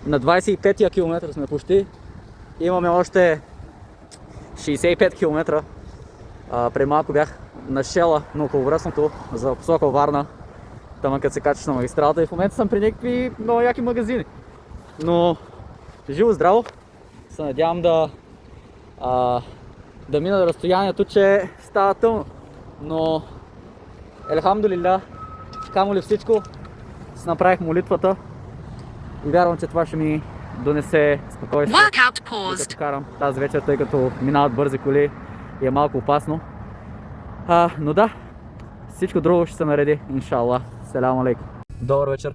На 25-я километър сме почти. Имаме още 65 км. Преди малко бях на Шела на околовръстното за посока Варна. Тъмън като се качваш на магистралата и в момента съм при някакви много яки магазини. Но живо здраво се надявам да мина разстоянието, че става тъмно. Но елхамдулилlah, камо ли всичко, си направих молитвата и вярвам, че това ще ми донесе спокойствие, докато карам тази вечер, тъй като минават бързи коли и е малко опасно. Но да, всичко друго ще се нареди, иншаллах. Селам алейкум. Добър вечер.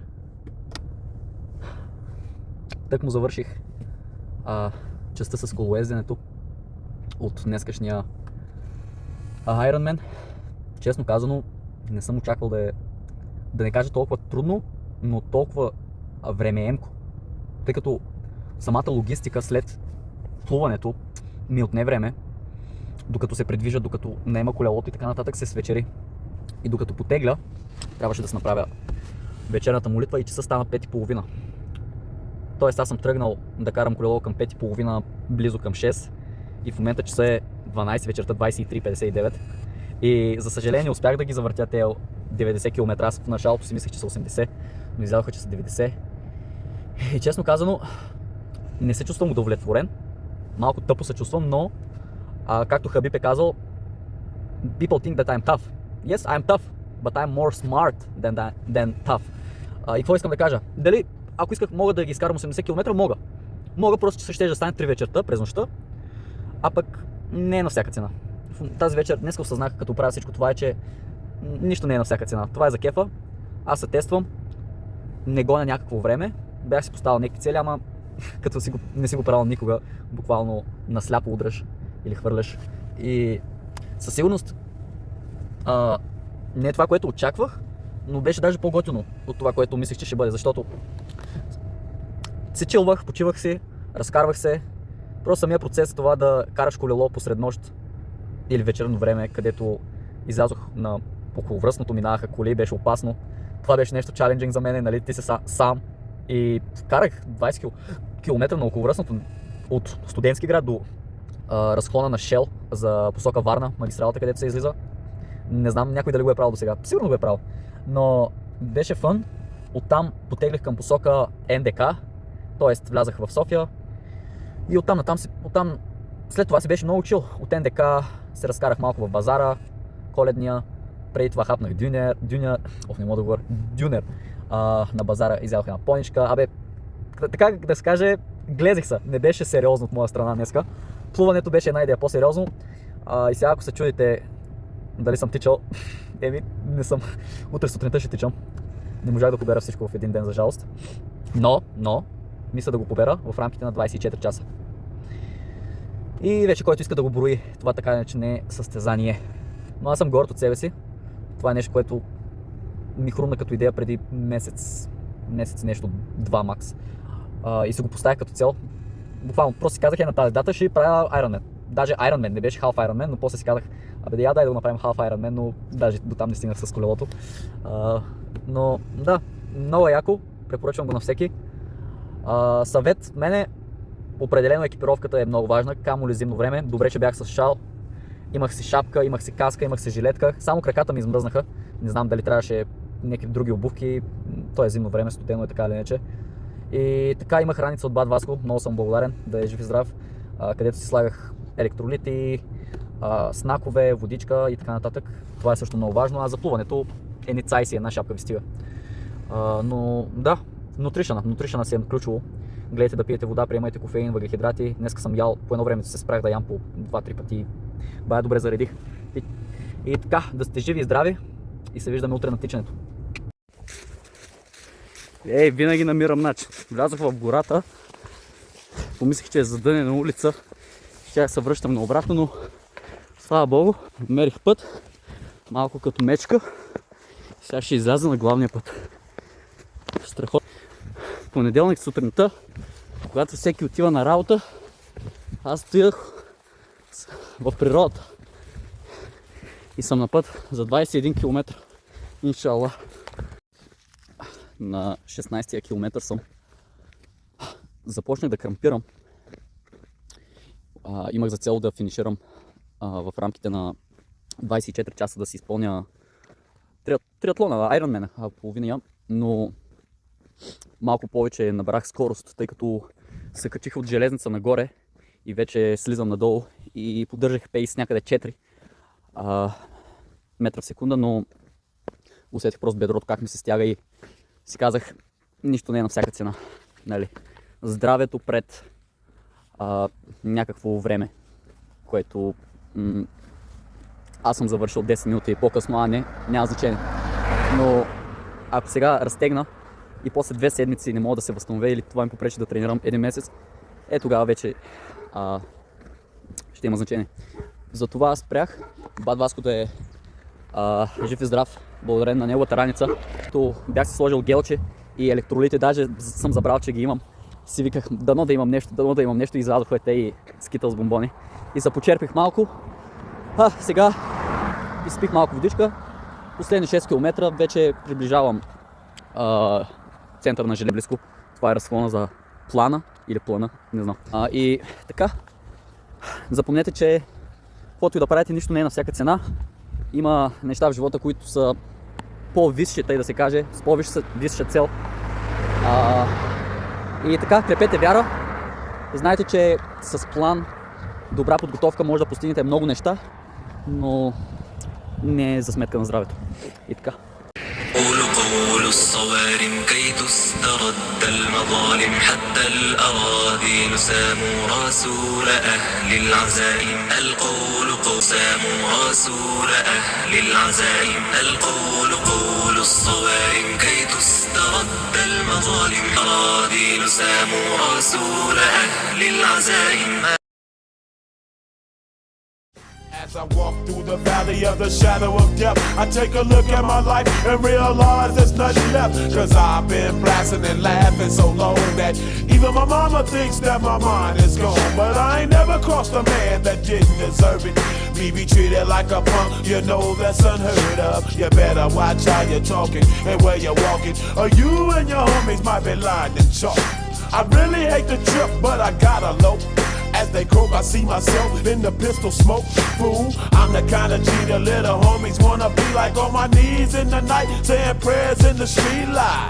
Тък му завърших частта с колоезденето от днескашния Ironman. Честно казано, не съм очаквал да не кажа толкова трудно, но толкова времеемко. Тъй като самата логистика след плуването ми отне време, докато се придвижа, докато наема колелото и така нататък, се свечери. И докато потегля, трябваше да се направя вечерната молитва и часа стана 5:30. Тоест аз съм тръгнал да карам колело към 5:30, близо към 6. И в момента часа е 12 вечерта, 23:59. И за съжаление успях да ги завъртя тези 90 км. Аз в началото си мислех, че са 80, но излязоха, че са 90. И честно казано, не се чувствам удовлетворен. Малко тъпо се чувствам, но както Хабиб е казал, people think that I'm tough. Yes, I'm tough, but I'm more smart than tough. И какво искам да кажа? Дали, ако исках, мога да ги изкарам 80 км, мога. Мога, просто че ще да стане 3 вечерта през нощта, а пък не е на всяка цена. Тази вечер, днес осъзнах, като правя всичко това, е, че нищо не е на всяка цена. Това е за кефа, аз се тествам, не гоня някакво време, бях си поставил някакви цели, ама като не си го правил никога, буквално насляпо удръж или хвърляш. И със сигурност не е това, което очаквах, но беше даже по-готино от това, което мислех, че ще бъде, защото се чилвах, почивах си, разкарвах се. Просто самия процес, това да караш колело посред нощ или вечерно време, където излязох на околовръстното, минаваха коли, беше опасно. Това беше нещо чаленджинг за мен, нали, ти си сам. И карах 20 км на околовръстното от Студентски град до разклона на Шел за посока Варна, магистралата, където се излиза. Не знам някой дали го е правил до сега, сигурно го е правил. Но беше фън. Оттам потеглих към посока НДК, т.е. влязах в София. И оттам след това си беше много чил. От НДК се разкарах малко в базара, коледния. Преди това хапнах дюнер. Не мога да говоря. Дюнер. На базара изядох една поничка. Така да се каже, глезих се. Не беше сериозно от моя страна днеска. Плуването беше една идея по-сериозно. И сега, ако се чудите дали съм тичал, не съм. Утре сутринта ще тичам. Не можах да побера всичко в един ден, за жалост. Но мисля да го побера в рамките на 24 часа. И вече който иска да го брои, това така иначе не е състезание. Но аз съм горд от себе си. Това е нещо, което ми хрумна като идея преди месец нещо, 2 макс. И се го поставих като цел. Буквално просто си казах на тази дата ще правя Ironman. Даже Ironman, не беше Half Ironman, но после си казах, дай да го направим Half Ironman, но даже до там не стигнах с колелото. Но да, много яко, препоръчвам го на всеки. Съвет, мене определено екипировката е много важна, камо ли зимно време. Добре, че бях с шал, имах си шапка, имах си каска, имах си жилетка, само краката ми измръзнаха. Не знам дали трябваше някакви други обувки, то е зимно време, студено е така или иначе. И така имах раница от Бад Васко, много съм благодарен, да е жив и здрав, където си слагах електролити, снакове, водичка и така нататък. Това е също много важно, а за плуването една шапка ви стига. Но да, нутришъна си е ключово. Гледайте да пиете вода, приемайте кофеин, въглехидрати. Днеска съм ял, по едно време се спрях да ям по 2-3 пъти. Бая добре заредих. И така, да сте живи и здрави и се виждаме утре на тичането. Винаги намирам начин. Влязох в гората, помислих, че е задънена улица. Щях се връщам наобратно, но слава богу, намерих път. Малко като мечка. Сега ще изляза на главния път. Страхотно. Понеделник сутринта, когато всеки отива на работа, аз стоях в природата и съм на път за 21 км. Иншаллах. На 16-я километър съм. започнах да крампирам, имах за цел да финиширам в рамките на 24 часа да си изпълня триатлона, Ironman, половина ям, но малко повече набрах скорост, тъй като се качих от железница нагоре и вече слизам надолу и поддържах пейс някъде 4 метра в секунда, но усетих просто бедрото как ми се стяга и си казах, нищо не е на всяка цена. Нали? Здравето пред някакво време, което аз съм завършил 10 минути по-късно, няма значение. Но ако сега разтегна и после 2 седмици не мога да се възстановя или това ми попречи да тренирам 1 месец, тогава вече ще има значение. Затова спрях. Бат Васко да е жив и здрав, благодарение на неговата раница. То бях си сложил гелче и електролити, даже съм забрал, че ги имам. Си виках, дано да имам нещо и извадох те и скитъл с бомбони. И се почерпих малко. Сега изпих малко водичка. Последни 6 км вече приближавам център на Желеблиско. Това е разклона за плана или плана, не знам. И така, запомнете, че каквото и да правите, нищо не е на всяка цена. Има неща в живота, които са по-висши, тъй да се каже, с по-висша цел. И така, крепете вяра. Знаете, че с план, добра подготовка може да постигнете много неща, но не е за сметка на здравето. И така. قول الصوارم كي تسترد المظالم حتى الأراذل ساموا رسول أهل العزائم القول ساموا رسول أهل العزائم القول قول الصوارم كي تسترد المظالم أراذل ساموا رسول أهل العزائم. As I walk through the valley of the shadow of death, I take a look at my life and realize there's nothing left. Cause I've been blasting and laughing so long that even my mama thinks that my mind is gone. But I ain't never crossed a man that didn't deserve it. Me be treated like a punk, you know that's unheard of. You better watch how you're talking and where you're walking, or you and your homies might be lying in chalk. I really hate the trip, but I gotta low. As they croak, I see myself in the pistol smoke. Fool, I'm the kind of G the little homies wanna be like, on my knees in the night, saying prayers in the street light.